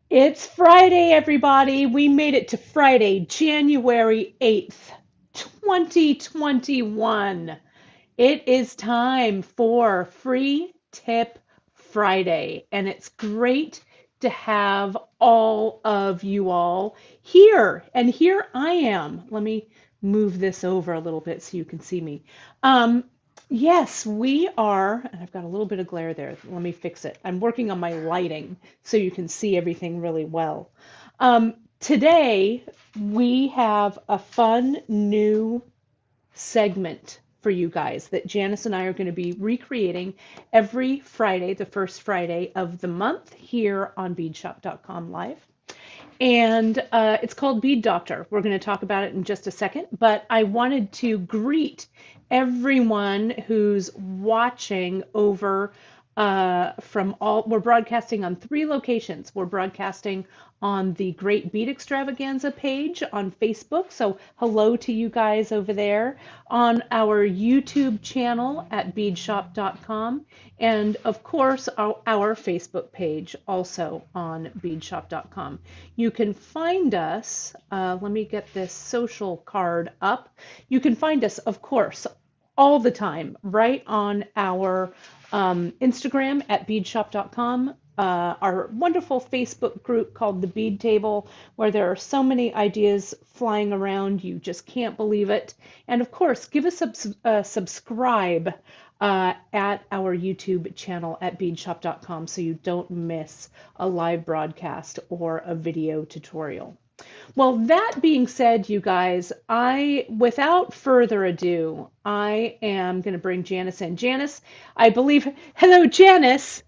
It's Friday, everybody. We made it to Friday, January 8th, 2021. It is time for Free Tip Friday, and it's great to have all of you all here. And here I am. Let me move this over a little bit so you can see me. Um, yes, we are, and I've got a little bit of glare there. Let me fix it. I'm working on my lighting so you can see everything really well. Today, we have a fun new segment for you guys that Janice and I are going to be recreating every Friday, the first Friday of the month here on beadshop.com live. And it's called Bead Doctor. We're going to talk about it in just a second, but I wanted to greet everyone who's watching over from all, we're broadcasting on 3 locations. We're broadcasting on the Great Bead Extravaganza page on Facebook. So hello to you guys over there. On our YouTube channel at beadshop.com. And of course, our Facebook page also on beadshop.com. You can find us, let me get this social card up. You can find us, of course, all the time right on our Instagram at beadshop.com, our wonderful Facebook group called the Bead Table, where there are so many ideas flying around, you just can't believe it. And of course, give us a subscribe at our YouTube channel at beadshop.com so you don't miss a live broadcast or a video tutorial. Well, that being said, you guys, without further ado, I am going to bring Janice in. Janice, I believe, hello, Janice,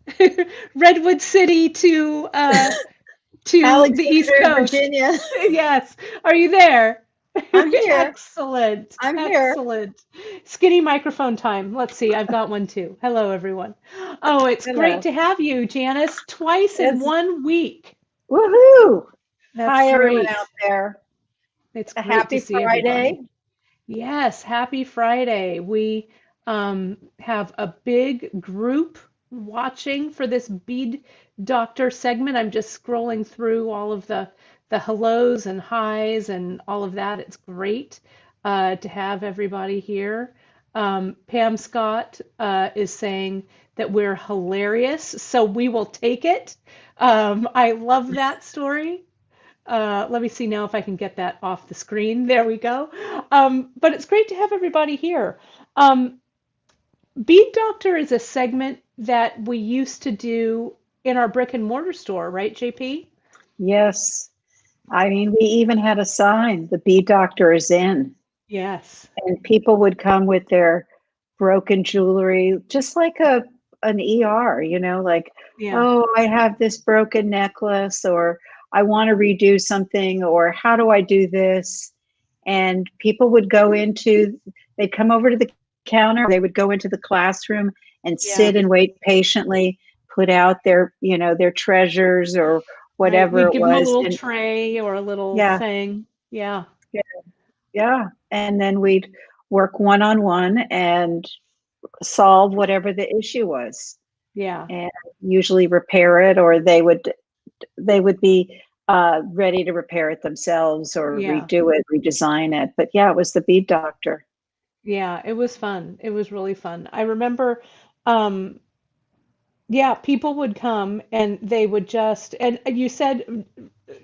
Redwood City to the East Alexandria, Coast. Virginia. Yes, are you there? I'm here. Excellent, I'm here. excellent. Skinny microphone time. Let's see, I've got one too. Hello, everyone. Oh, it's great Hello. to have you, Janice, twice in It's 1 week. woohoo. That's Hi, everyone great. out there. It's A great to happy see everybody. Friday. Yes, happy Friday. We have a big group watching for this Bead Doctor segment. I'm just scrolling through all of the hellos and highs and all of that. It's great to have everybody here. Pam Scott is saying that we're hilarious, so we will take it. I love that story. Let me see now if I can get that off the screen. There we go. But it's great to have everybody here. Um, Bead Doctor is a segment that we used to do in our brick and mortar store, right, JP? Yes. I mean, we even had a sign, the bee doctor is in. Yes. And people would come with their broken jewelry, just like an ER, like, Yeah. oh, I have this broken necklace, or I want to redo something, or how do I do this? And people would they'd come over to the counter, they would go into the classroom and Yeah. sit and wait patiently, put out their treasures or Right. whatever We'd it give them a was. little And tray or a little yeah, thing. Yeah. yeah, yeah. And then we'd work one on one and solve whatever the issue was, Yeah. and usually repair it, or they would be ready to repair it themselves or Yeah. redo it, redesign it. But yeah, it was the bead doctor. Yeah. It was fun. It was really fun. I remember um, yeah, people would come and they would just, and you said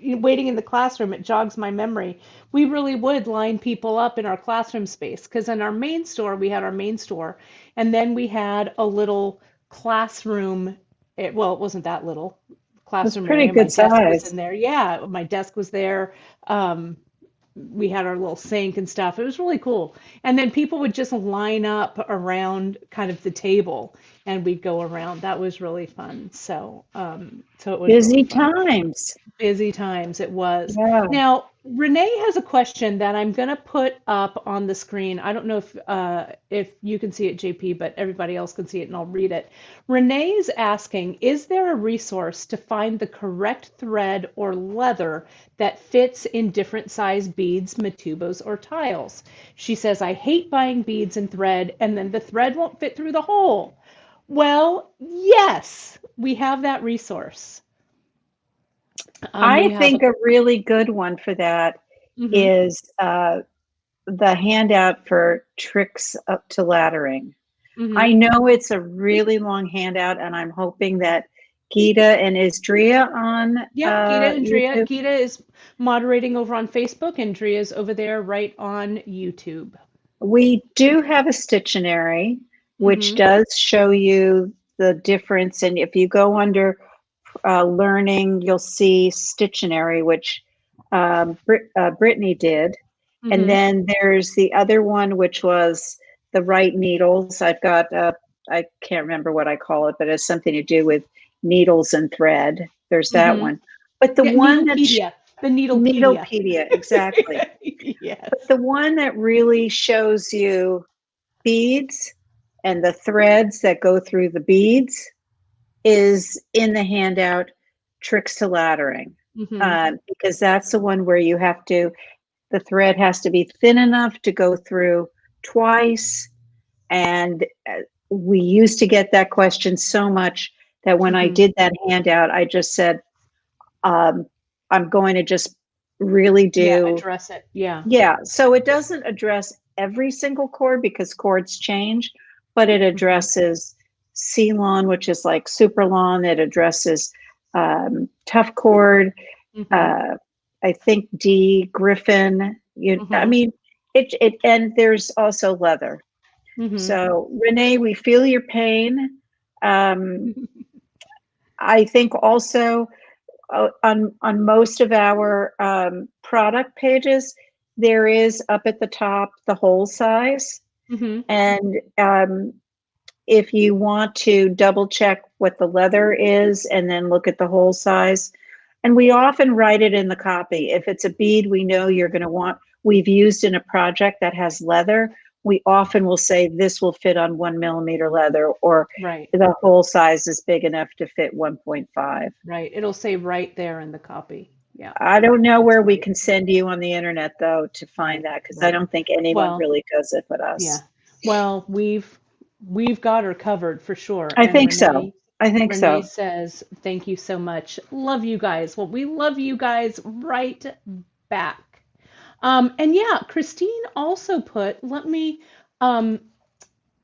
waiting in the classroom, it jogs my memory. We really would line people up in our classroom space because in our main store, we had our main store, and then we had a little classroom. Well, it wasn't that little It was classroom pretty area. My good desk was in size. there. Yeah, my desk was there. Um, we had our little sink and stuff. It was really cool. And then people would just line up around kind of the table and we'd go around. That was really fun. So it was really Busy fun. times. Busy times it was. Yeah. Now, Renee has a question that I'm going to put up on the screen. I don't know if you can see it, JP, but everybody else can see it, and I'll read it. Renee is asking, is there a resource to find the correct thread or leather that fits in different size beads, matubos, or tiles? She says, I hate buying beads and thread, and then the thread won't fit through the hole. Well, yes, we have that resource. We I have a, think a really good one for that hmm is the handout for tricks up to laddering. I hmm know it's a really long handout, and I'm hoping that Gita and is Drea on Yep, Gita and Drea. YouTube. Gita is moderating over on Facebook, and Drea's over there right on YouTube. We do have a Stittionary, which hmm does show you the difference. And if you go under learning, you'll see Stittionary, which Brittany did. And hmm then there's the other one, which was the right needles. I've got, I can't remember what I call it, but it has something to do with needles and thread. There's that hmm one. But the Yeah, one that's Needlepedia. The Needlepedia. Needlepedia, exactly. But Yes. the one that really shows you beads and the threads that go through the beads is in the handout Tricks to Laddering, hmm because that's the one where you have to, the thread has to be thin enough to go through twice. And we used to get that question so much that when I hmm did that handout, I just said, um, I'm going to just really Yeah, do, address it. Yeah. yeah. So it doesn't address every single chord because chords change, but it hmm addresses C lawn, which is like super lawn. It addresses tough chord. hmm Uh, I think D Griffin. I hmm mean, and there's also leather. hmm So Renee, we feel your pain. Um, I think also on most of our product pages, there is up at the top the hole size. hmm And if you want to double check what the leather is and then look at the hole size, and we often write it in the copy. If it's a bead we know you're going to want, we've used in a project that has leather, we often will say this will fit on 1 millimeter leather, or Right. the hole size is big enough to fit 1.5. Right. It'll say right there in the copy. Yeah, I don't know that's where we great. can send you on the internet though to find Right. that, because I Right. don't think anyone Well, really does it but yeah. us. Well, we've got her covered for sure. I And think so. I think Renee so. says, thank you so much. Love you guys. Well, we love you guys right back. And yeah, Christine also put, let me um,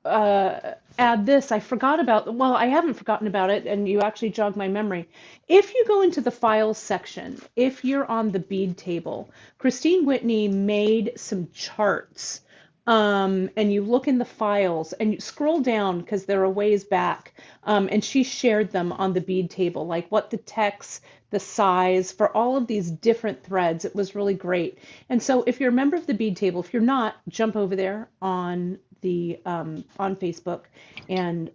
add this. I forgot about, well, I haven't forgotten about it, and you actually jogged my memory. If you go into the files section, if you're on the bead table, Christine Whitney made some charts. And you look in the files and you scroll down because they're a ways back. And she shared them on the bead table, like what the text, the size for all of these different threads. It was really great. And so if you're a member of the bead table, if you're not, jump over there on Facebook and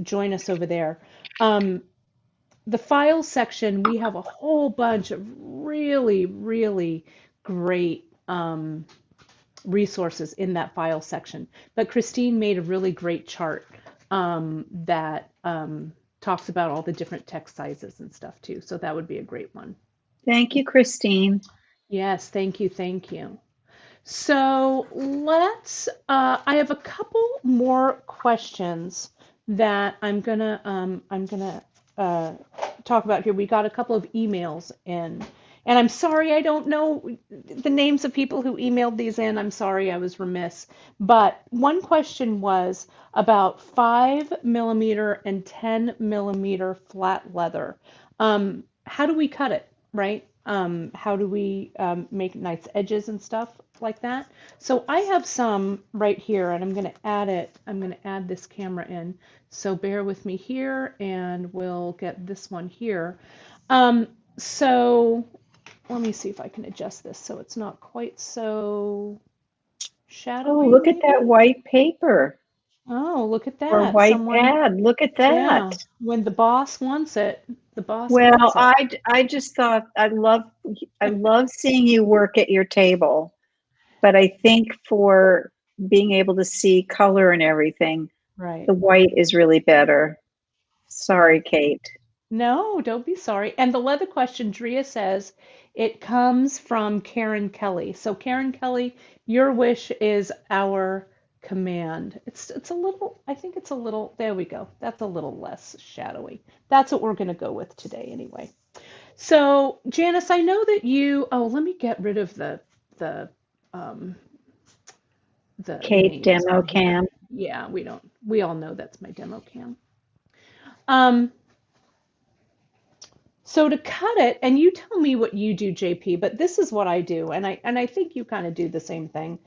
join us over there. Um, the files section, we have a whole bunch of really, really great resources in that file section. But Christine made a really great chart that talks about all the different text sizes and stuff too. So that would be a great one. Thank you, Christine. Yes, thank you, thank you. So I have a couple more questions that I'm gonna uh, talk about here. We got a couple of emails in, and I'm sorry I don't know the names of people who emailed these in. I'm sorry, I was remiss. But one question was about 5 millimeter and 10 millimeter flat leather. How do we cut it, right? How do we make nice edges and stuff like that? So I have some right here, and I'm going to add it. I'm going to add this camera in. So bear with me here, and we'll get this one here. Um, so let me see if I can adjust this so it's not quite so Oh, shadowy, look at maybe. that white paper Oh, look at or that. white Someone, pad. Look at that. yeah, when the boss wants it, the boss Well, gets it. I just thought I love seeing you work at your table, but I think for being able to see color and everything, Right, the white is really better. Sorry, right. Kate. No, don't be sorry. And the leather question, Drea says it comes from Karen Kelly. So, Karen Kelly, your wish is our command. It's a little, I think it's a little, there we go. That's a little less shadowy. That's what we're going to go with today anyway. So Janice, I know that you, oh, let me get rid of the um, the Kate names demo on here. cam. Yeah, we all know that's my demo cam. Um, so to cut it, and you tell me what you do, JP, but this is what I do, and I think you kind of do the same thing.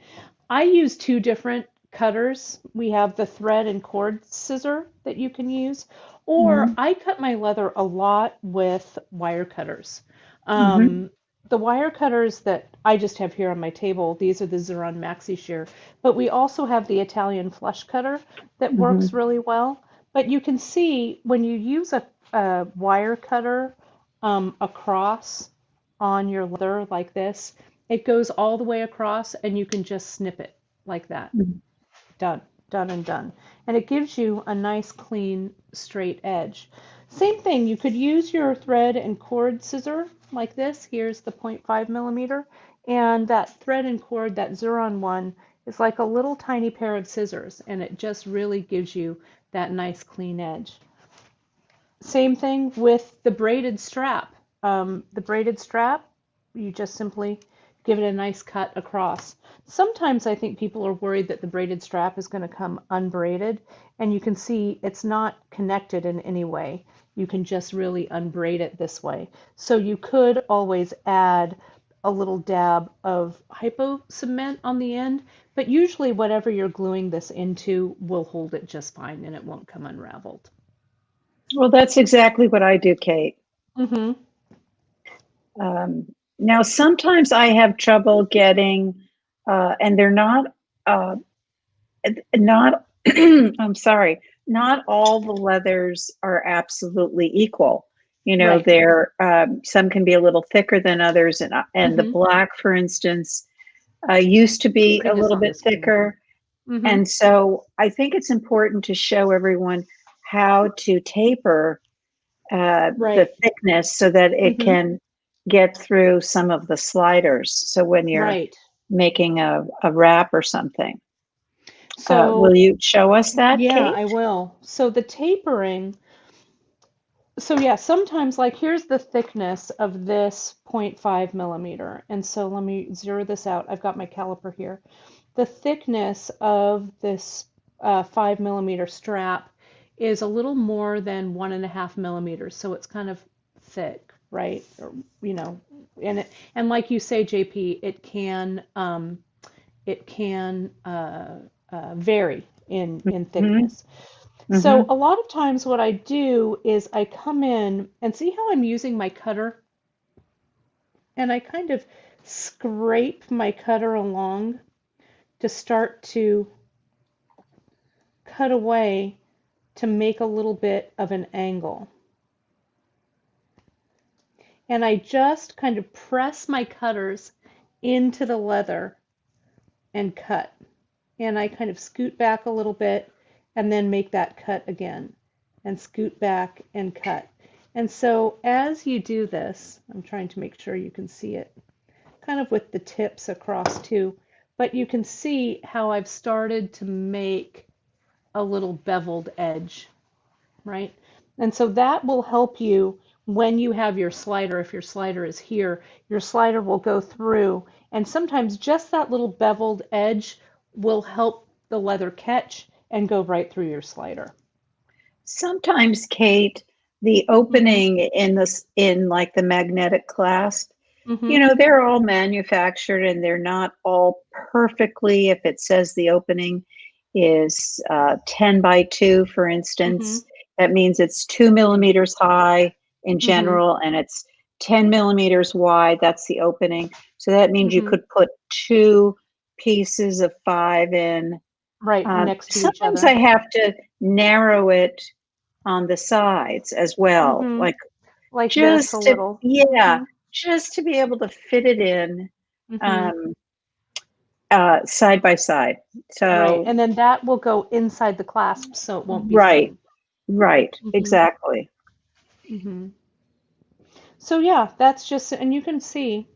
I use two different cutters. We have the thread and cord scissor that you can use, or Hmm. I cut my leather a lot with wire cutters. Hmm. Um, the wire cutters that I just have here on my table, these are the Xuron Maxi Shear, but we also have the Italian flush cutter that Hmm. works really well. But you can see when you use a wire cutter across on your leather like this, it goes all the way across and you can just snip it like that. Done, done and done. And it gives you a nice clean straight edge. Same thing, you could use your thread and cord scissor like this. Here's the 0.5 millimeter. And that thread and cord, that Xuron one, is like a little tiny pair of scissors and it just really gives you that nice clean edge. Same thing with the braided strap. The braided strap, you just simply give it a nice cut across. Sometimes I think people are worried that the braided strap is going to come unbraided, and you can see it's not connected in any way. You can just really unbraid it this way. So you could always add a little dab of hypo cement on the end, but usually whatever you're gluing this into will hold it just fine and it won't come unraveled. Well, that's exactly what I do, Kate. Mm-hmm. Um, Now, sometimes I have trouble getting, and they're uh, not, I'm sorry, not all the leathers are absolutely equal. You know, Right. they're some can be a little thicker than others, and the Mm-hmm. black, for instance, used to be a Goodness little on bit this screen. thicker. Mm-hmm. And so I think it's important to show everyone how to taper the Right. thickness so that it Mm-hmm. can get through some of the sliders. So when you're Right. making a wrap or something, will So, you show us that, yeah, Kate? I will. So the tapering, so yeah, sometimes like here's the thickness of this 0.5 millimeter. And so let me zero this out. I've got my caliper here. The thickness of this 5 millimeter strap is a little more than 1.5 millimeters. So it's kind of thick, right? Or, you know, and like you say, JP, it can vary in Hmm. thickness. Hmm. So a lot of times what I do is I come in and see how I'm using my cutter and I kind of scrape my cutter along to start to cut away to make a little bit of an angle. And I just kind of press my cutters into the leather and cut. And I kind of scoot back a little bit and then make that cut again and scoot back and cut. And so as you do this, I'm trying to make sure you can see it kind of with the tips across too, but you can see how I've started to make a little beveled edge, right? And so that will help you when you have your slider. If your slider is here, your slider will go through, and sometimes just that little beveled edge will help the leather catch and go right through your slider. Sometimes, Kate, the Mm-hmm. opening in like the magnetic clasp, Mm-hmm. you know, they're all manufactured and they're not all perfectly. If it says the opening is 10 by 2, for Mm-hmm. instance, that means it's two Yeah. millimeters high in Mm-hmm. general and it's 10 millimeters wide. That's the opening. So that means you Mm-hmm. could put two pieces of 5 in. Right next to each Sometimes I other. have to narrow it on the sides as well, Mm-hmm. like Like this a just to, little. yeah, Mm-hmm. just to be able to fit it in Mm-hmm. um, side by side. Right. So, And then that will go inside the clasp so it won't be right, seen. right, Mm-hmm. exactly. Mm-hmm. So yeah, that's just, and you can see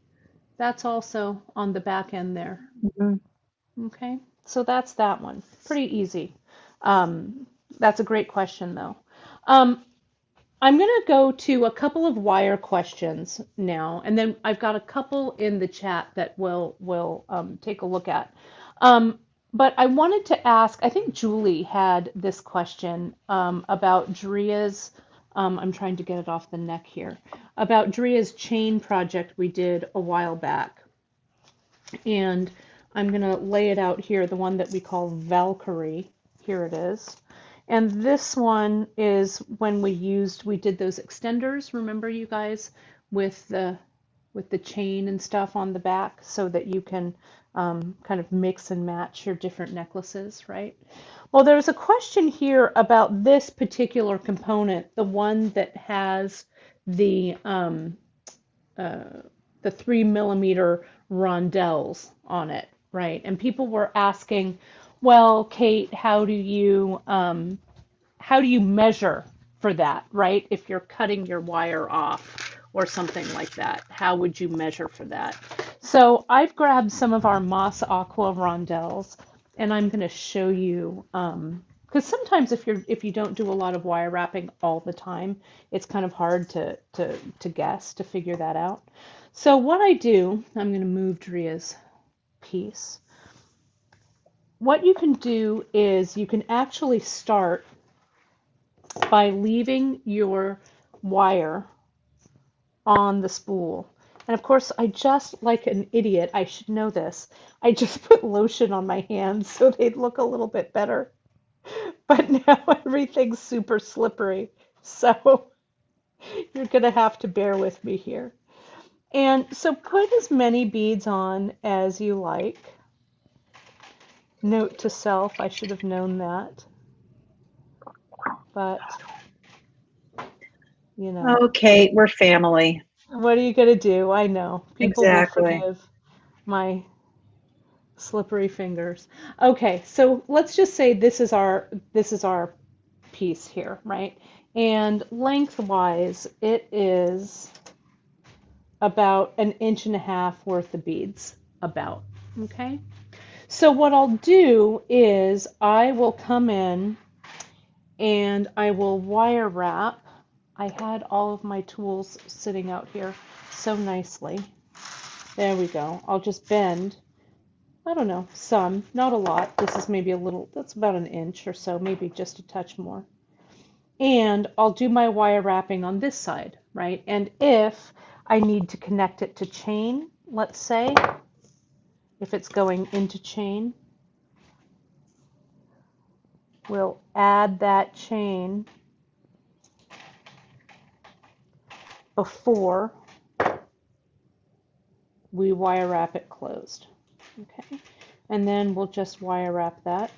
that's also on the back end there. Mhm. Okay. So that's that one. Pretty easy. Um, that's a great question, though. Um, I'm going to go to a couple of wire questions now, and then I've got a couple in the chat that we'll take a look at. Um, but I wanted to ask, I think Julie had this question about Dria's, I'm trying to get it off the neck here, about Dria's chain project we did a while back. And I'm going to lay it out here, the one that we call Valkyrie. Here it is. And this one is when we did those extenders, remember you guys, with the chain and stuff on the back so that you can kind of mix and match your different necklaces, right? Well, there's a question here about this particular component, the one that has the uh, the 3 millimeter rondelles on it, right? And people were asking, well, Kate, how do you measure for that, right? If you're cutting your wire off or something like that, how would you measure for that? So I've grabbed some of our Moss Aqua rondelles, and I'm going to show you. Because sometimes if you don't do a lot of wire wrapping all the time, it's kind of hard to guess, to figure that out. So what I do, I'm going to move Dria's piece. What you can do is you can actually start by leaving your wire on the spool. And of course, I just, like an idiot, I should know this, I just put lotion on my hands so they'd look a little bit better. But now everything's super slippery. So you're going to have to bear with me here. And so put as many beads on as you like. Note to self, I should have known that. But, you know. Okay, we're family. What are you going to do? I know. People will Exactly. forgive my slippery fingers. Okay, so let's just say this is our piece here, right? And lengthwise, it is about 1.5 inches worth of beads, about. Okay? So what I'll do is I will come in and I will wire wrap. I had all of my tools sitting out here so nicely. There we go. I'll just bend, I don't know, some, not a lot. This is maybe a little, that's about 1 inch or so, maybe just a touch more. And I'll do my wire wrapping on this side, right? And if I need to connect it to chain, let's say, if it's going into chain, we'll add that chain before we wire wrap it closed. Okay, and then we'll just wire wrap that.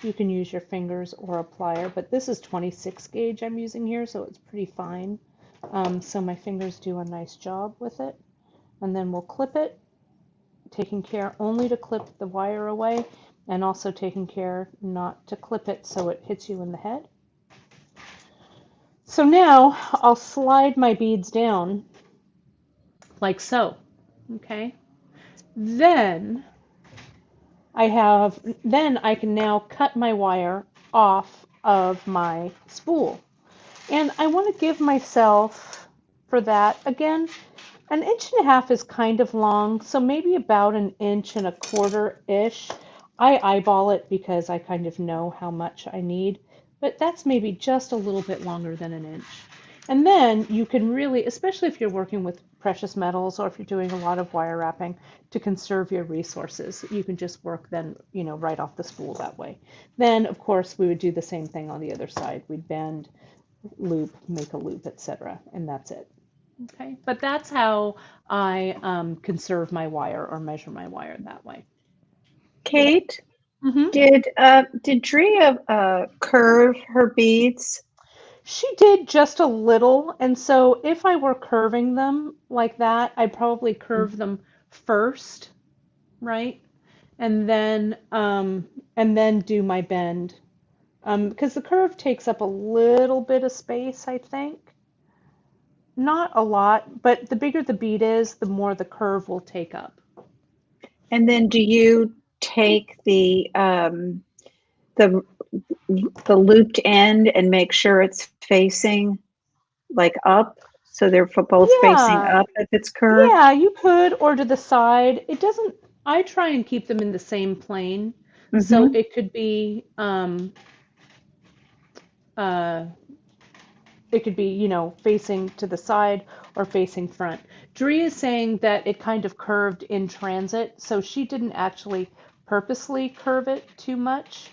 You can use your fingers or a plier, but this is 26 gauge I'm using here, so it's pretty fine. So my fingers do a nice job with it. And then we'll clip it, taking care only to clip the wire away, and also taking care not to clip it so it hits you in the head. So now I'll slide my beads down like so, okay? Then I can now cut my wire off of my spool. And I want to give myself, for that, again, 1.5 inches is kind of long, so maybe about 1.25 inches-ish. I eyeball it because I kind of know how much I need, but that's maybe just a little bit longer than 1 inch. And then you can really, especially if you're working with precious metals or if you're doing a lot of wire wrapping, to conserve your resources, you can just work then, right off the spool that way. Then, of course, we would do the same thing on the other side. We'd bend, loop, make a loop, etc., and that's it. Okay, but that's how I conserve my wire or measure my wire that way. Kate, Hmm. did Drea curve her beads? She did just a little, and so if I were curving them like that, I'd probably curve them first, right? And then do my bend. Because the curve takes up a little bit of space, I think. Not a lot, but the bigger the bead is, the more the curve will take up. And then do you take the the looped end and make sure it's facing like up, so they're both facing Yeah, up if it's curved? yeah, you could, or to the side. It doesn't, I try and keep them in the same plane. So Mm-hmm. uh, it could be, facing to the side or facing front. Dree is saying that it kind of curved in transit, so she didn't actually purposely curve it too much.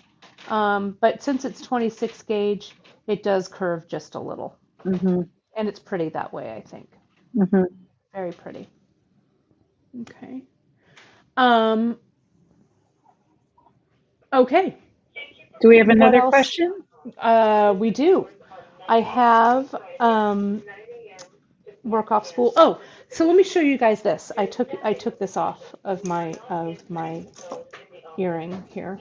But since it's 26 gauge, it does curve just a little. Mm-hmm. And it's pretty that way, I think. Mm-hmm. Very pretty. Okay. Um, okay. Do we have What another else? question? We do. I have work off spool. Oh, so let me show you guys this. I took this off of my earring here.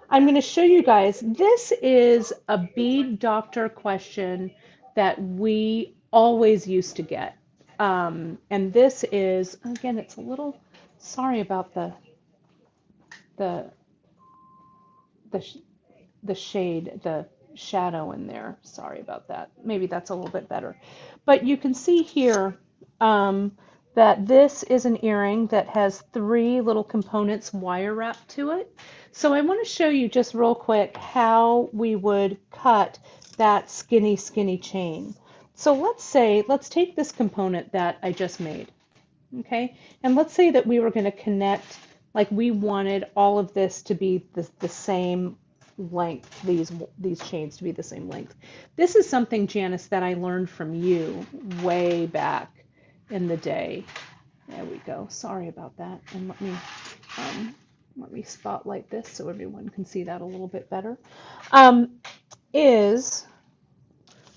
I'm going to show you guys. This is a bead doctor question that we always used to get. And this is, again, it's a little, sorry about the the the shade, the shadow in there. Sorry about that. Maybe that's a little bit better. But you can see here um, that this is an earring that has three little components wire wrapped to it. So I want to show you just real quick how we would cut that skinny, skinny chain. So let's take this component that I just made, okay? And let's say that we were going to connect, like we wanted all of this to be the same length, these chains to be the same length. This is something, Janice, that I learned from you way back in the day. There we go. Sorry about that. And let me spotlight this so everyone can see that a little bit better. Um, is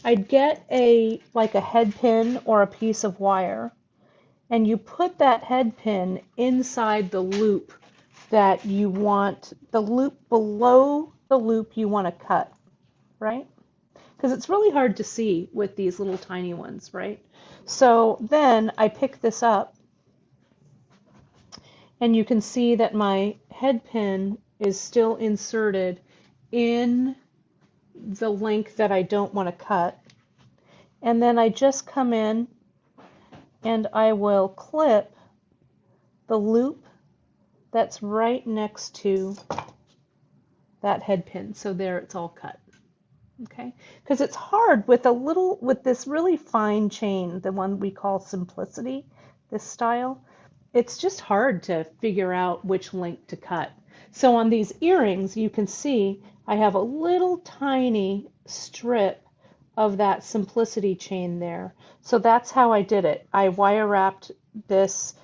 I'd get like a head pin or a piece of wire, and you put that head pin inside the loop that you want, the loop below the loop you want to cut, right? Because it's really hard to see with these little tiny ones, right? So then I pick this up, and you can see that my head pin is still inserted in the length that I don't want to cut. And then I just come in and I will clip the loop that's right next to that head pin. So there it's all cut. Okay, because it's hard with this really fine chain, the one we call Simplicity, this style. It's just hard to figure out which length to cut. So on these earrings, you can see I have a little tiny strip of that Simplicity chain there. So that's how I did it. I wire wrapped this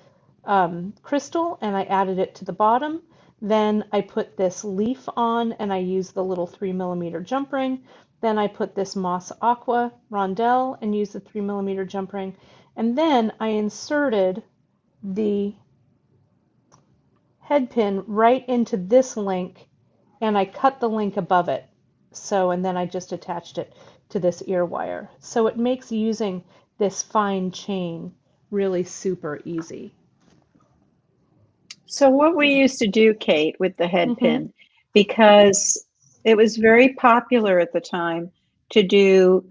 crystal and I added it to the bottom. Then I put this leaf on and I used the little 3mm jump ring. Then I put this moss aqua rondelle and used the 3mm jump ring. And then I inserted the head pin right into this link and I cut the link above it. So, and then I just attached it to this ear wire. So it makes using this fine chain really super easy. So what we used to do, Kate, with the head Mm-hmm. pin, because it was very popular at the time to do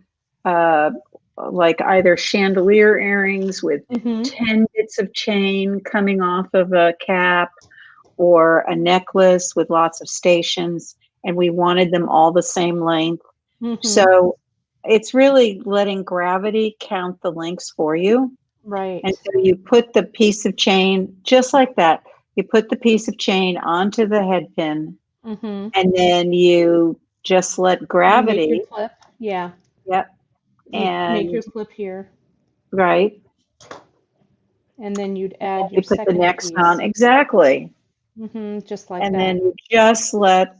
uh, like either chandelier earrings with Mm-hmm. 10 bits of chain coming off of a cap, or a necklace with lots of stations, and we wanted them all the same length. Mm-hmm. So it's really letting gravity count the links for you. And Right. so you put the piece of chain just like that. You put the piece of chain onto the head pin, Mm-hmm. and then you just let You make your gravity. clip. Yeah. Yep. You'd make And your clip here, right. and then you'd And then add your you put the second next on. piece. Exactly. Mm-hmm. Just like And then that. you just let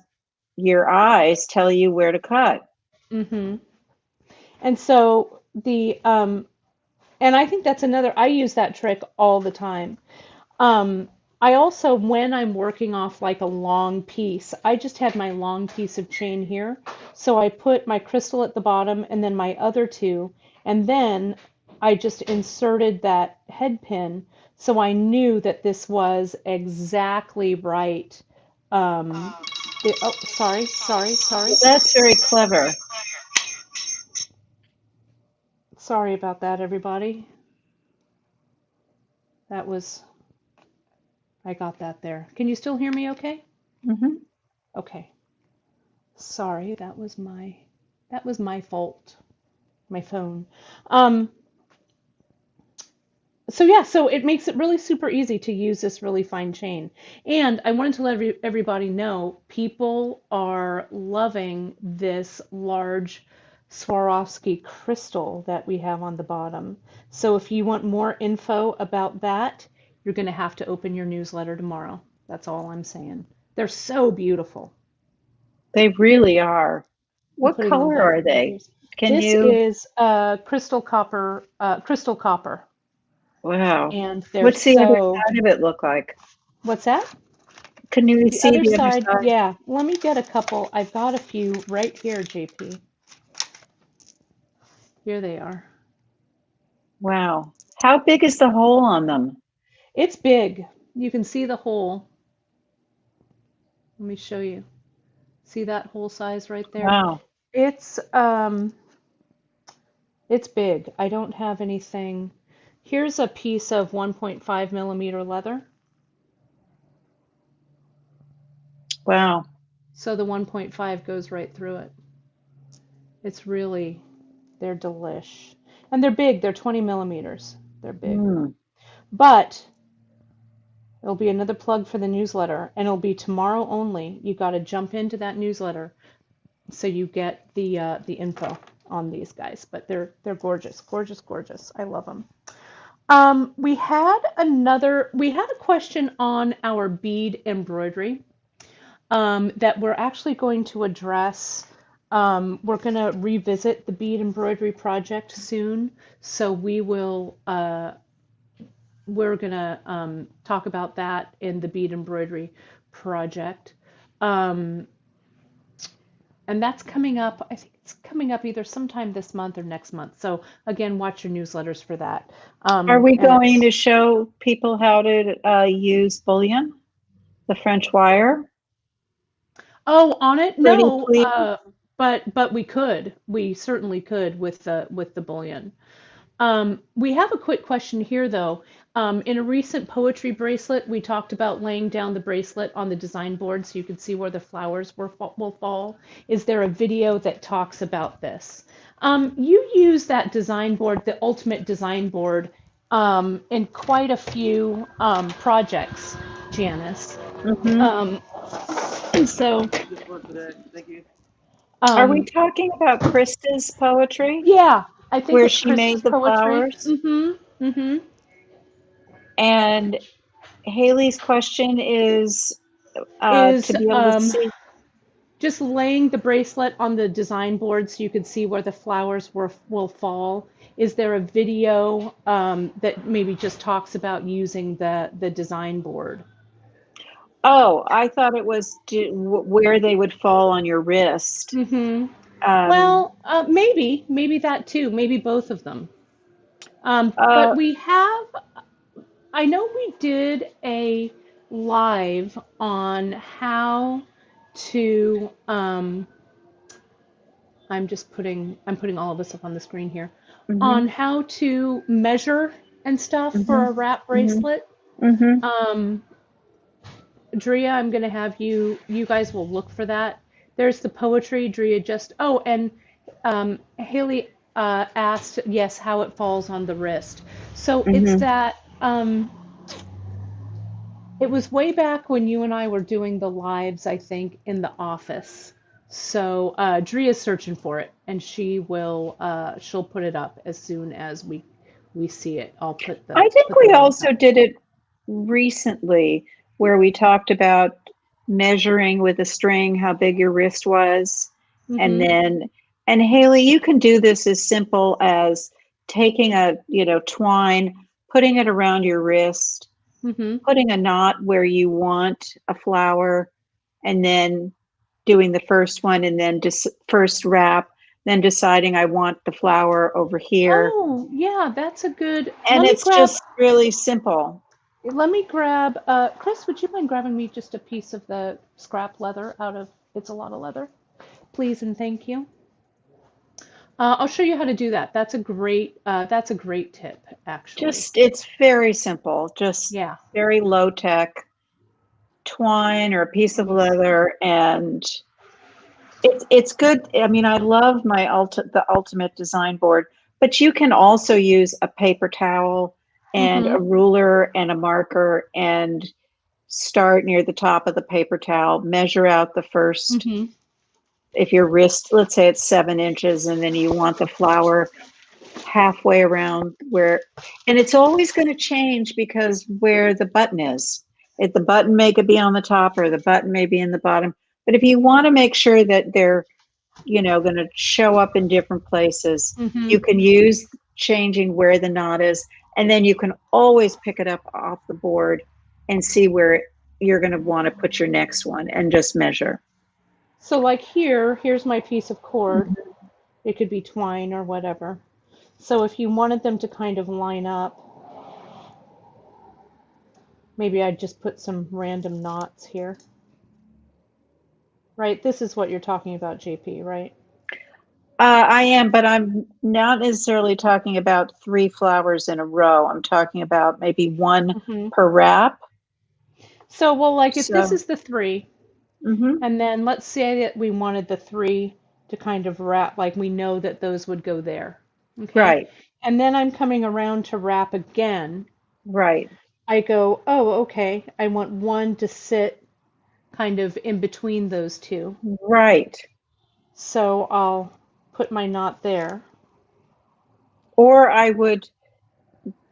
your eyes tell you where to cut. Mm-hmm. And so and I think that's another, I use that trick all the time. Um, I also, when I'm working off like a long piece, I just had my long piece of chain here. So I put my crystal at the bottom and then my other two, and then I just inserted that head pin so I knew that this was exactly right um, oh, sorry, sorry, sorry. That's very clever. Sorry about that, everybody. That was, I got that there. Can you still hear me okay? Hmm. Okay. Sorry, that was my fault. My phone. Um, so yeah, so it makes it really super easy to use this really fine chain. And I wanted to let everybody know people are loving this large Swarovski crystal that we have on the bottom. So if you want more info about that, you're going to have to open your newsletter tomorrow. That's all I'm saying. They're so beautiful. They really are. I'm What putting them color back are in the they? case. Can This you? is crystal copper, Wow. and they're What's the other so. side of it look like? What's that? Can you The see other the other side, side? yeah. Let me get a couple. I've got a few right here, JP. Here they are. Wow. How big is the hole on them? It's big. You can see the hole. Let me show you. See that hole size right there? Wow. It's it's big. I don't have anything. Here's a piece of 1.5 millimeter leather. Wow. So the 1.5 goes right through it. It's really, they're delish. And they're big. They're 20 millimeters. They're big. Mm. But it'll be another plug for the newsletter, and it'll be tomorrow only. You got to jump into that newsletter so you get the info on these guys. But they're gorgeous, gorgeous, gorgeous. I love them. We had a question on our bead embroidery that we're actually going to address. We're going to revisit the bead embroidery project soon, so we're going to talk about that in the bead embroidery project. Um, and that's coming up, I think it's coming up either sometime this month or next month. So again, watch your newsletters for that. Are we And going it's, to show people how to use bullion, the French wire? oh, on it? Pretty No, please. but we certainly could with the bullion. We have a quick question here, though. In a recent poetry bracelet, we talked about laying down the bracelet on the design board so you can see where the flowers will fall. Is there a video that talks about this? You use that design board, the ultimate design board, in quite a few projects, Janice. Hmm. Um, so, Are we um, talking about Krista's poetry yeah, I think where it's she made Krista's the poetry. flowers? Mm-hmm. Mm-hmm. And Haley's question is to Is be able to see. just laying the bracelet on the design board so you can see where the flowers will fall. Is there a video that maybe just talks about using the design board? Oh, I thought it was where they would fall on your wrist. Mm-hmm. Um, Well, maybe that too. Maybe both of them. But uh, we have. I know we did a live on how to. I'm putting all of this up on the screen here, mhm, on how to measure and stuff for mhm, a wrap mhm, bracelet. mhm, Um, Drea, I'm gonna have you guys will look for that. There's the poetry. Drea just, oh, and Haley asked, yes, how it falls on the wrist. So it's mhm. that, it was way back when you and I were doing the lives, I think, in the office. So Drea's searching for it, and she'll put it up as soon as we see it. I'll I think put the we link also up. did it recently where we talked about measuring with a string how big your wrist was. And Mm-hmm. then, and Haley, you can do this as simple as taking a, twine, putting it around your wrist, Mm-hmm. putting a knot where you want a flower, and then doing the first one, and then just first wrap, then deciding I want the flower over here. Oh, yeah, that's a good. And Let me it's grab. just really simple. Let me grab, Chris, would you mind grabbing me just a piece of the scrap leather out of It's a Lot of Leather? Please and thank you. I'll show you how to do that. That's a great tip, actually. Just, it's very simple, just Yeah. very low tech twine or a piece of Let me see. leather, and it's good. I mean, I love my the ultimate design board, but you can also use a paper towel and Mm-hmm. a ruler and a marker and start near the top of the paper towel, measure out the first, Mm-hmm. if your wrist, let's say it's 7 inches, and then you want the flower halfway around where, and it's always going to change because where the button is. If the button may be on the top or the button may be in the bottom. But if you want to make sure that they're, going to show up in different places, Mm-hmm. you can use changing where the knot is, and then you can always pick it up off the board and see where you're going to want to put your next one and just measure. So like here's my piece of cord. It could be twine or whatever. So if you wanted them to kind of line up, maybe I'd just put some random knots here. Right? This is what you're talking about, JP, right? I am, but I'm not necessarily talking about 3 flowers in a row. I'm talking about maybe one Mm-hmm. per wrap. So, well, like if this So, is the three, hmm and then let's say that we wanted the three to kind of wrap, like we know that those would go there. Okay. right, And then I'm coming around to wrap again. right, I go, oh, okay. I want one to sit kind of in between those two. right. So I'll put my knot there. Or I would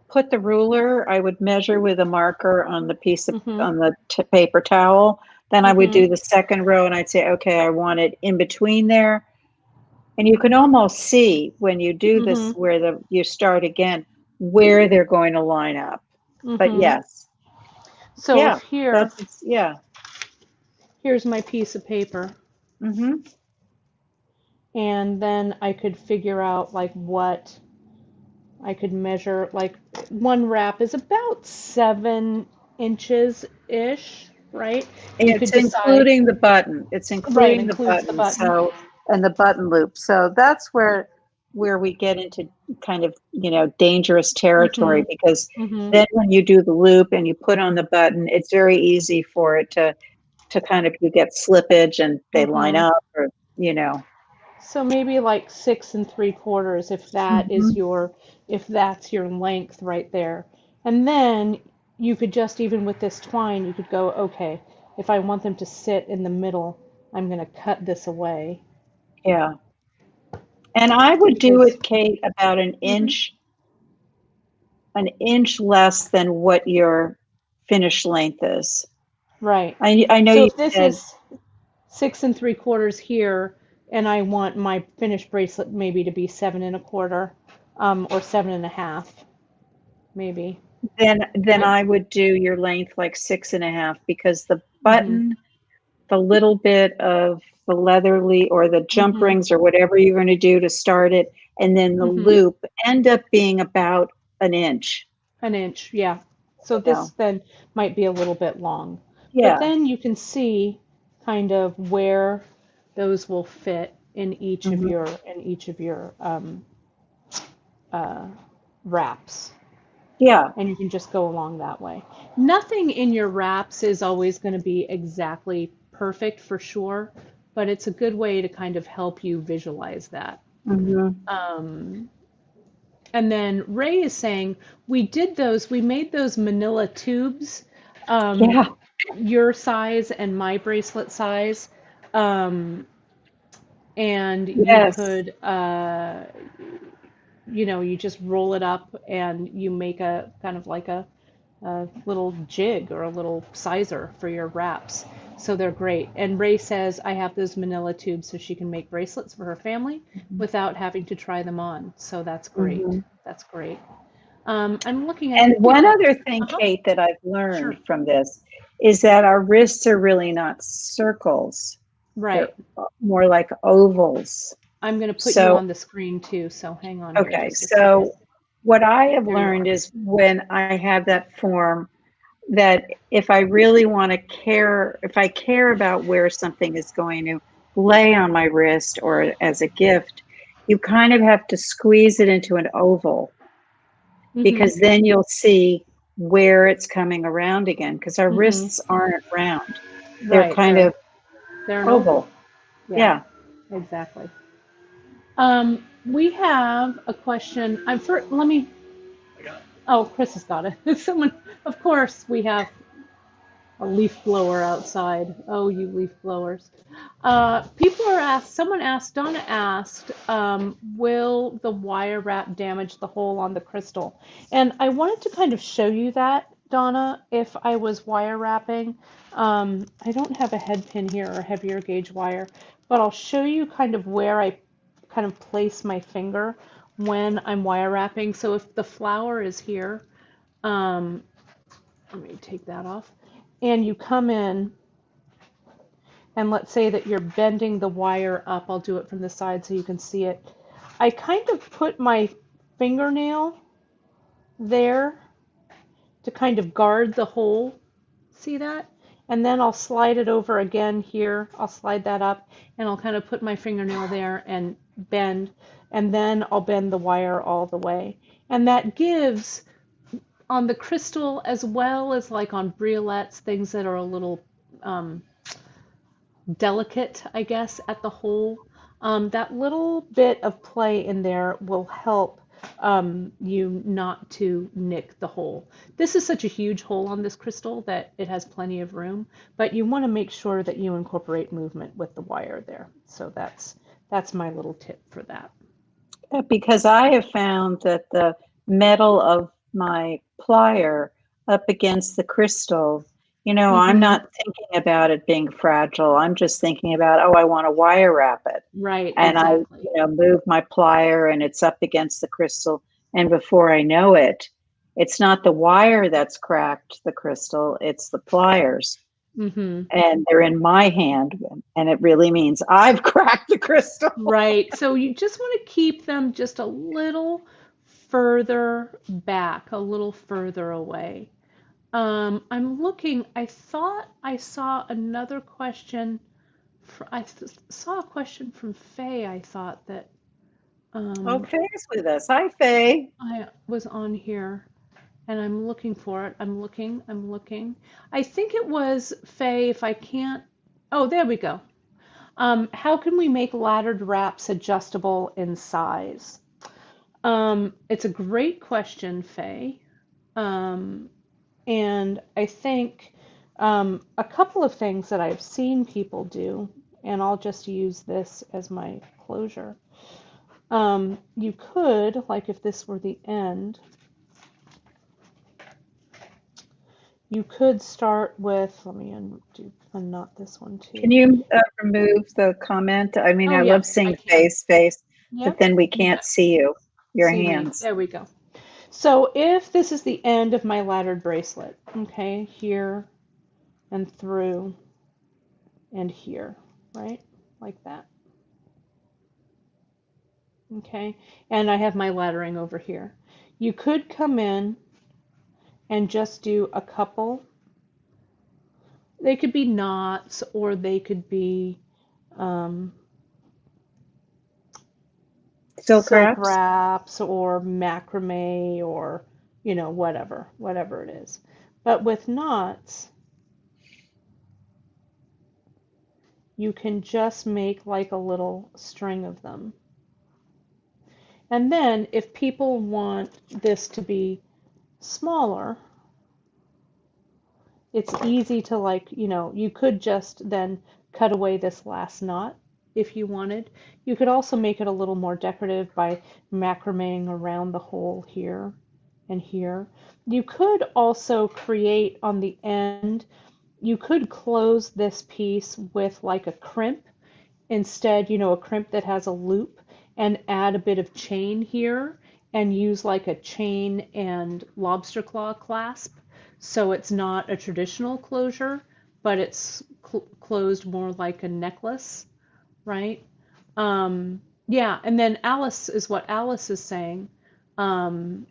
put the ruler, I would measure with a marker on the piece of, Mm-hmm. on the paper towel. Then I would Mm-hmm. do the second row and I'd say, okay, I want it in between there. And you can almost see when you do this Mm-hmm. where you start again, where they're going to line up. But Mm-hmm. yes, So yeah, if here, that's, yeah. here's my piece of paper, hmm and then I could figure out like what I could measure. Like one wrap is about 7 inches ish, right? You It's could decide, including the button. It's right, including the includes the button. button. So, and the button loop. So that's where we get into kind of, dangerous Mm-hmm. territory, because Mm-hmm. then when you do the loop and you put on the button, it's very easy for it to kind of, you get slippage and they line Mm-hmm. up, or, you know. So maybe like 6 3/4 if that is Mhm. your if that's your length right there. And then you could just even with this twine, you could go, okay, if I want them to sit in the middle, I'm gonna cut this away Yeah. And I would do because it, Kate, about hmm an inch less than what your finished length is. right. I know So you if this said, is 6 3/4 here, and I want my finished bracelet maybe to be 7 1/4, or 7 1/2, maybe. then I, I would do your length like 6.5, because the hmm button, the little bit of the leatherly or the jump hmm rings or whatever you're going to do to start it, and then the hmm loop end up being about an inch. An inch, yeah. So You this know. then might be a little bit long. But Yeah. then you can see kind of where those will fit hmm in each of your uh, wraps. Yeah. And you can just go along that way. Nothing in your wraps is always going to be exactly perfect for sure, but it's a good way to kind of help you visualize that. hmm Um, And then Ray is saying, we made those manila tubes, um, Yeah. your size and my bracelet size. Um, and you Yes. could, you just roll it up and you make a kind of like a little jig or a little sizer for your wraps. So they're great. And Ray says, I have those manila tubes so she can make bracelets for her family without having to try them on. So that's great. hmm That's great. I'm looking, I And think we've one got, other thing, uh-huh, Kate, that I've sure. learned from this is that our wrists are really not circles. They're Right. more like ovals. I'm going to put you So, on the screen too, so hang on here okay. just a second. So what I have There you learned are. is when I have that form, that if I really want to care, if I care about where something is going to lay on my wrist or as a gift, you kind of have to squeeze it into an oval Mm-hmm. because then you'll see where it's coming around again because our Mm-hmm. wrists aren't round. They're Right. kind of They're an oval. oval. Yeah, Yeah. exactly. We have a question. I'm for. Let me. Oh, Chris has got it. Someone. Of course, we have a leaf blower outside. Oh, you leaf blowers. People are asked, someone asked, Donna asked, will the wire wrap damage the hole on the crystal? And I wanted to kind of show you that, Donna, if I was wire wrapping. I don't have a head pin here or heavier gauge wire, but I'll show you kind of where I kind of place my finger when I'm wire wrapping. So if the flower is here, um, let me take that off. And you come in, and let's say that you're bending the wire up. I'll do it from the side so you can see it. I kind of put my fingernail there to kind of guard the hole. See that? And then I'll slide it over again here. I'll slide that up and I'll kind of put my fingernail there and bend. And then I'll bend the wire all the way. And that gives on the crystal as well as like on briolets, things that are a little um, delicate, I guess, at the hole. That little bit of play in there will help you not to nick the hole. This is such a huge hole on this crystal that it has plenty of room, but you want to make sure that you incorporate movement with the wire there. So that's my little tip for that. Because I have found that the metal of my plier up against the crystal, I'm Hmm. not thinking about it being fragile. I'm just thinking about, oh, I want to wire wrap it. Right, And I, exactly. move my plier and it's up against the crystal. And before I know it, it's not the wire that's cracked the crystal, it's the pliers. Hmm. And they're in my hand. And it really means I've cracked the crystal. Right. So you just want to keep them just a little further back, a little further away. I'm looking, I thought I saw another question. Saw a question from Faye, I thought that Oh, um, Faye's with us. Hi, Faye. I was on here and I'm looking for it. I'm looking. I think it was Faye, if I can't. Oh, there we go. How can we make laddered wraps adjustable in size? It's a great question, Faye. Um, And I think a couple of things that I've seen people do, and I'll just use this as my closure. You could, like if this were the end, you could start with, let me unknot this one Can too. you remove the comment? I mean, Oh, I yeah, love I seeing can. face, but Yep, then we you can't got see your see me. hands. There we go. So if this is the end of my laddered bracelet, okay, here and through and here, right? Like that. Okay, and I have my lettering over here. You could come in and just do a couple. They could be knots or they could be um, Silk silk wraps? wraps or macrame or, whatever it is. But with knots, you can just make like a little string of them. And then if people want this to be smaller, it's easy to you could just then cut away this last knot if you wanted. You could also make it a little more decorative by macrameing around the hole here and here. You could also create on the end, you could close this piece with like a crimp instead, a crimp that has a loop and add a bit of chain here and use like a chain and lobster claw clasp. So it's not a traditional closure, but it's closed more like a necklace, right? Yeah, and then Alice is what Alice is saying. Um,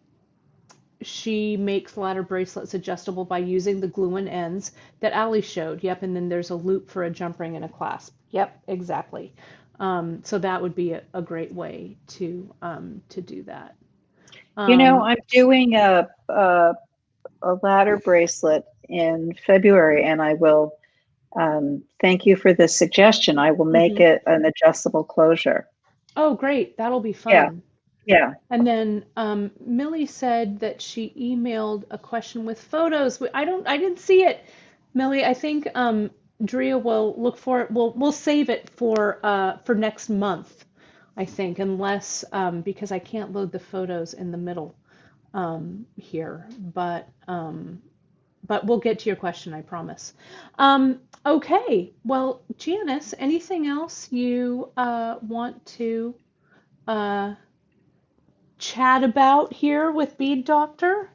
she makes ladder bracelets adjustable by using the glue and ends that Ali showed. Yep, and then there's a loop for a jump ring and a clasp. Yep, exactly. So that would be a great way to do that. Um, I'm doing a ladder bracelet in February, and I will thank you for the suggestion. I will make mhm. it an adjustable closure. Oh, great. That'll be Yeah, fun. yeah. And then Millie said that she emailed a question with photos. I didn't see it, Millie. I think Drea will look for it. We'll save it for next month, I think, unless because I can't load the photos in the middle here. But we'll get to your question, I promise. Okay. Well, Janice, anything else you want to uh, chat about here with Bead Doctor?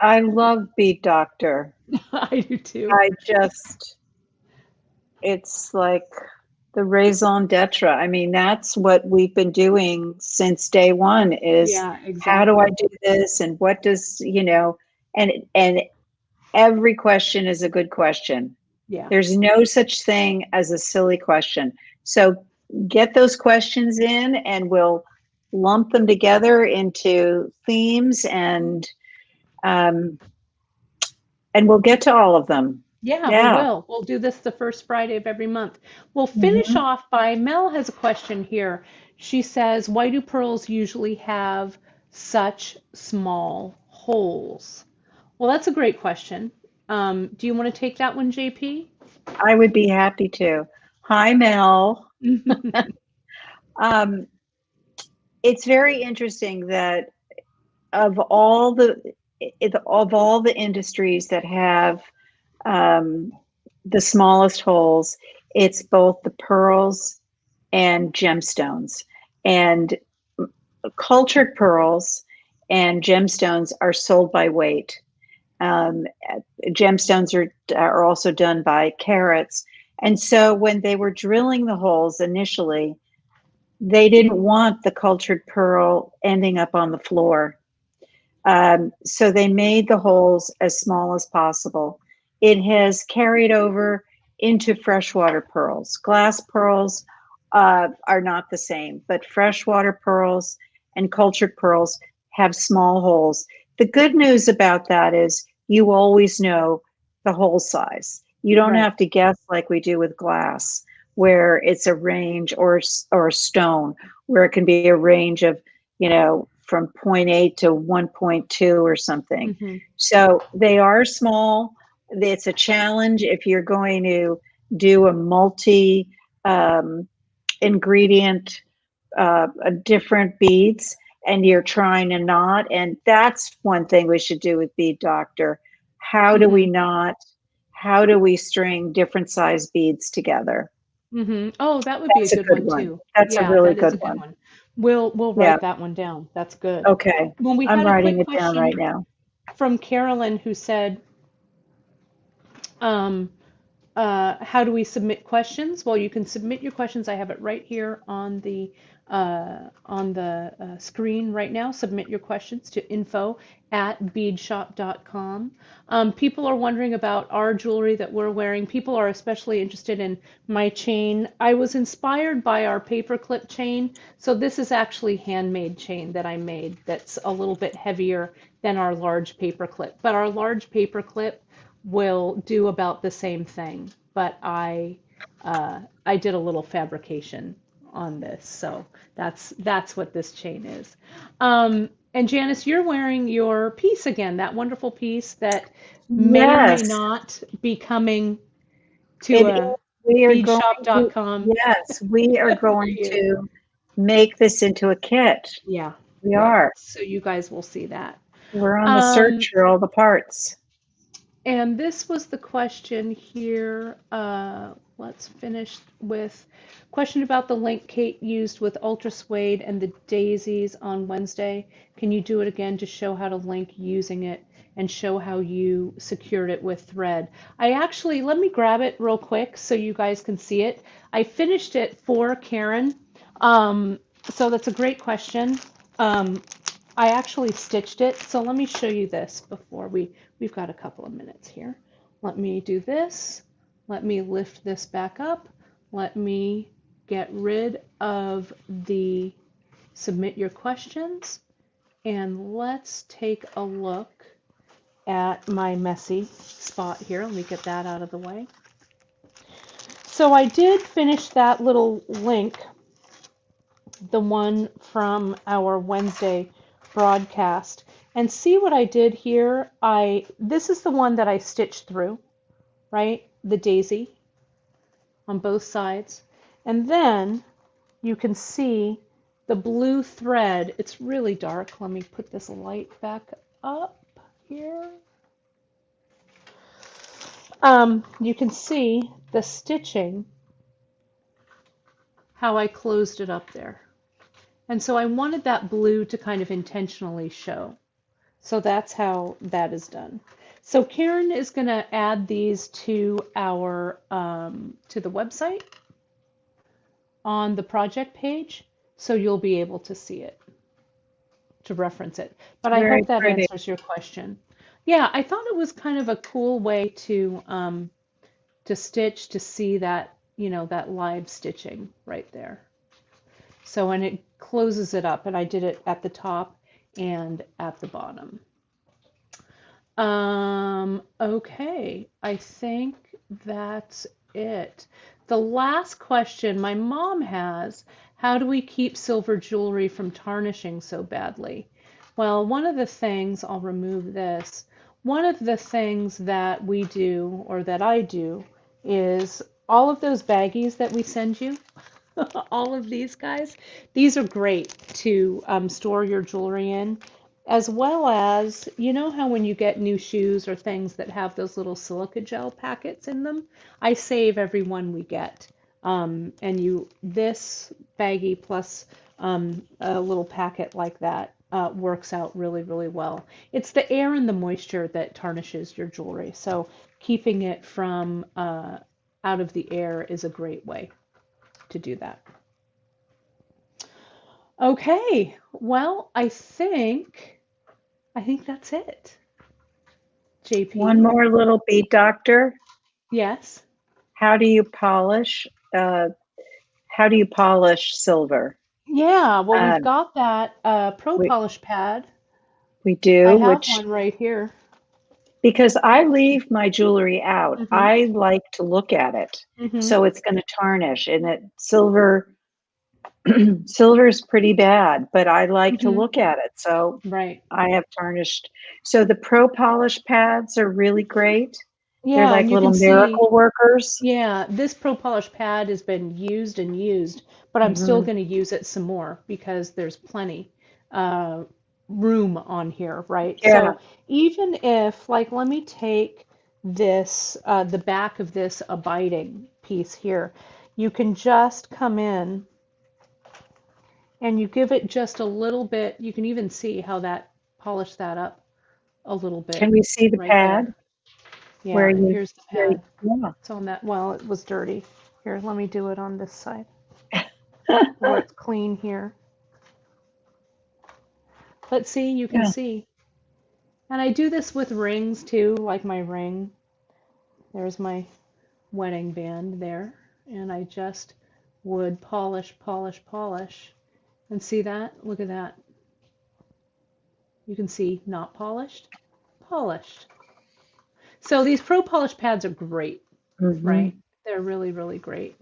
I love Bead Doctor. I do too. I just, it's like the raison d'etre. I mean, that's what we've been doing since day one is Yeah, how do I exactly. do this and what does, and every question is a good question. Yeah. There's no such thing as a silly question. So get those questions in and we'll lump them together into themes um, and we'll get to all of them. Yeah, we Yeah. will. We'll do this the first Friday of every month. We'll finish Mhm. off by Mel has a question here. She says, why do pearls usually have such small holes? Well, that's a great question. Do you want to take that one, JP? I would be happy to. Hi, Mel. Um, it's very interesting that of all the of all the industries that have um, the smallest holes, it's both the pearls and gemstones. And cultured pearls and gemstones are sold by weight. Um, Gemstones are also done by carats. And so when they were drilling the holes initially, they didn't want the cultured pearl ending up on the floor. So they made the holes as small as possible. It has carried over into freshwater pearls. Glass pearls are not the same, but freshwater pearls and cultured pearls have small holes. The good news about that is you always know the hole size. You don't Right. have to guess like we do with glass, where it's a range, or a stone, where it can be a range of from point A to 1.2 or something. Hmm. So they are small. It's a challenge if you're going to do a multi um, ingredient, different beads, and you're trying to knot. And that's one thing we should do with Bead Doctor. How do we Hmm. knot? How do we string different size beads together? Hmm. Oh, that would be a That's a good good one one. too. That's a Yeah, really that is good a good one. one. We'll Yeah. write that one down. That's good. Okay. When we I'm had a quick writing it down right question now. from Carolyn who said, um, how do we submit questions? Well, you can submit your questions. I have it right here on the screen right now. Submit your questions to info@beadshop.com. People are wondering about our jewelry that we're wearing. People are especially interested in my chain. I was inspired by our paperclip chain. So this is actually handmade chain that I made that's a little bit heavier than our large paperclip. But our large paperclip will do about the same thing, but I did a little fabrication on this, so that's what this chain is. And Janice, you're wearing your piece again, that wonderful piece that may or may Yes, not be coming to it is. a We are going to, beadshop.com yes, we are for going you. to make this into a kit. Yeah, We yeah. are. So you guys will see that. We're on the Um, search for all the parts. And this was the question here. Let's finish with question about the link Kate used with Ultra Suede and the daisies on Wednesday. Can you do it again to show how to link using it and show how you secured it with thread? I actually, let me grab it real quick so you guys can see it. I finished it for Karen. So that's a great question. Um, I actually stitched it. So let me show you this before we've got a couple of minutes here. Let me do this. Let me lift this back up. Let me get rid of the submit your questions. And let's take a look at my messy spot here. Let me get that out of the way. So I did finish that little link, the one from our Wednesday broadcast. And see what I did here? This is the one that I stitched through, right? The daisy on both sides. And then you can see the blue thread. It's really dark. Let me put this light back up here. You can see the stitching, how I closed it up there. And so I wanted that blue to kind of intentionally show. So that's how that is done. So Karen is going to add these to our to the website on the project page, so you'll be able to see it, to reference it. But I Very hope that pretty. answers your question. Yeah, I thought it was kind of a cool way to stitch, to see that, you know, that live stitching right there. So, and it closes it up, and I did it at the top and at the bottom. Okay, I think that's it. The last question my mom has, how do we keep silver jewelry from tarnishing so badly? Well, one of the things, I'll remove this, one of the things that we do, or that I do, is all of those baggies that we send you, all of these guys, these are great to store your jewelry in, as well as, you know how when you get new shoes or things that have those little silica gel packets in them, I save every one we get. And this baggie plus a little packet like that works out really, really well. It's the air and the moisture that tarnishes your jewelry, so keeping it from out of the air is a great way to do that. Okay, well, I think that's it. One JP? more little bead doctor. Yes. How do you polish? How do you polish silver? Yeah, well, we've Um, got that Pro we Polish pad. we I do, have which one right here. because I leave my jewelry out, Mm-hmm. I like to look at it. Mm-hmm. So it's going to tarnish, and it silver silver is pretty bad, but I like to Mm-hmm. look at it. So Right. I have tarnished. So the Pro Polish pads are really great. They're Yeah, like and you little can see, miracle workers. yeah, this Pro Polish pad has been used and used, but I'm still Hmm. going to use it some more because there's plenty uh, room on here, right? Yeah. So even if, like, let me take this, the back of this abiding piece here, you can just come in and you give it just a little bit. You can even see how that polished that up a little Can bit we see the right pad there. where Yeah, and you, here's the where pad. yeah. It's on that, well, it was dirty. Here, let me do it on this side where it's clean here. But see, you can Yeah. see. And I do this with rings too, like my ring. There's my wedding band there. And I just would polish, polish, polish. And see that? Look at that. You can see not polished, polished. So these Pro Polish pads are great, Hmm. right? They're really, really great.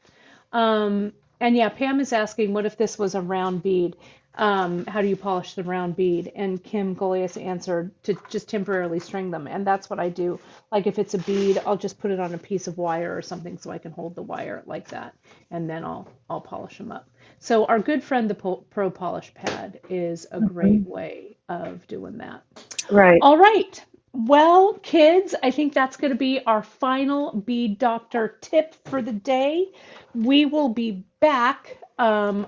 And yeah, Pam is asking, what if this was a round bead? How do you polish the round bead? And Kim Goliath answered to just temporarily string them. And that's what I do. Like if it's a bead, I'll just put it on a piece of wire or something so I can hold the wire like that. And then I'll polish them up. So our good friend, the Pro Polish pad, is a Hmm. great way of doing that. Right. All right. Well, kids, I think that's going to be our final Bead Doctor tip for the day. We will be back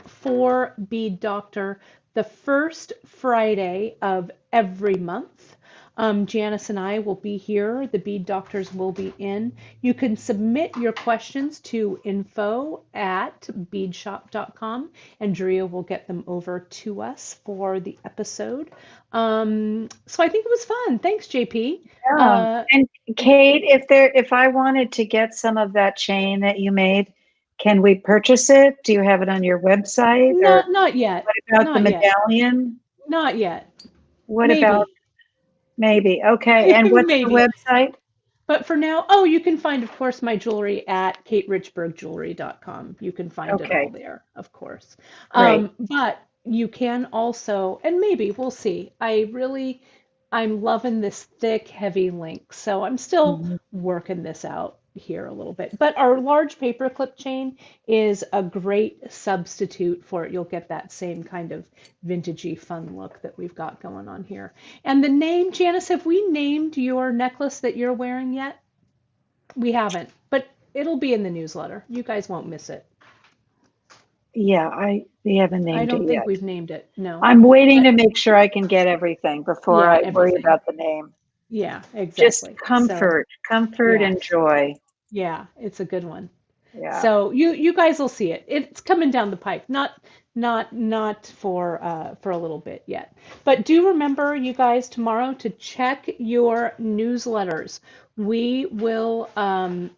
for Bead Doctor the first Friday of every month. Janice and I will be here. The bead doctors will be in. You can submit your questions to info@beadshop.com, and Drea will get them over to us for the episode. So I think it was fun. Thanks, JP. Yeah. Uh, And Kate, if I wanted to get some of that chain that you made, can we purchase it? Do you have it on your website? Or not yet. what about the Not yet. medallion? Not yet. What about Maybe. maybe? Okay. And what's the Maybe. website? But for now, oh, you can find, of course, my jewelry at katerichbergjewelry.com. You can find it all Okay, there, of course. great. But you can also, and maybe we'll see. I'm loving this thick, heavy link. So I'm still Mhm. working this out here a little bit. But our large paperclip chain is a great substitute for it. You'll get that same kind of vintagey, fun look that we've got going on here. And the name, Janice, have we named your necklace that you're wearing yet? We haven't, but it'll be in the newsletter. You guys won't miss it. Yeah, we haven't I named it don't think yet. we've named it. No. I'm waiting But to make sure I can get everything before yeah, I worry everything. about the name. Yeah, Just exactly. So, comfort, comfort and yes. joy. Yeah, it's a good one. Yeah. So you guys will see it. It's coming down the pike. Not for a little bit yet. But do remember, you guys, tomorrow to check your newsletters. We will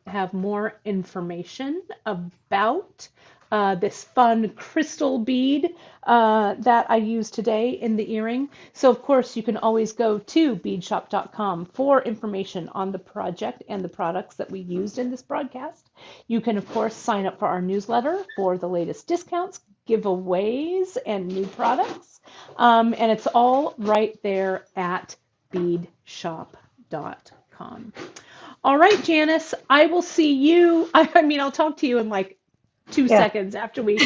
have more information about this fun crystal bead that I used today in the earring. So, of course, you can always go to beadshop.com for information on the project and the products that we used in this broadcast. You can, of course, sign up for our newsletter for the latest discounts, giveaways, and new products. And it's all right there at beadshop.com. All right, Janice, I will see you. I mean, I'll talk to you in like two Yeah. seconds after we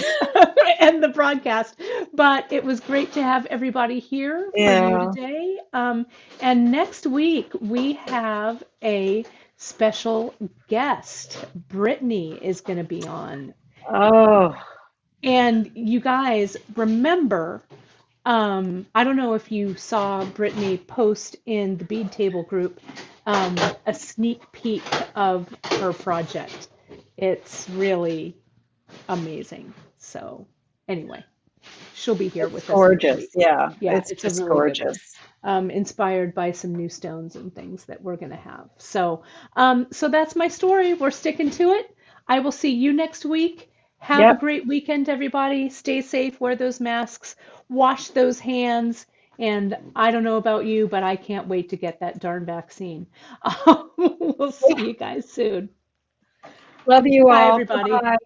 end the broadcast. But it was great to have everybody here for you Yeah. today. And next week, we have a special guest. Brittany is going to be on. Oh, And you guys remember, I don't know if you saw Brittany post in the Bead Table group a sneak peek of her project. It's really amazing. So, anyway, she'll be here it's with us next gorgeous. week. Yeah, Yeah, it's it's a just really good one. gorgeous. Inspired by some new stones and things that we're going to have. So, so that's my story. We're sticking to it. I will see you next week. Have a Yep. great weekend, everybody. Stay safe, wear those masks, wash those hands. And I don't know about you, but I can't wait to get that darn vaccine. We'll see you guys soon. Love you Bye, all. everybody. Bye.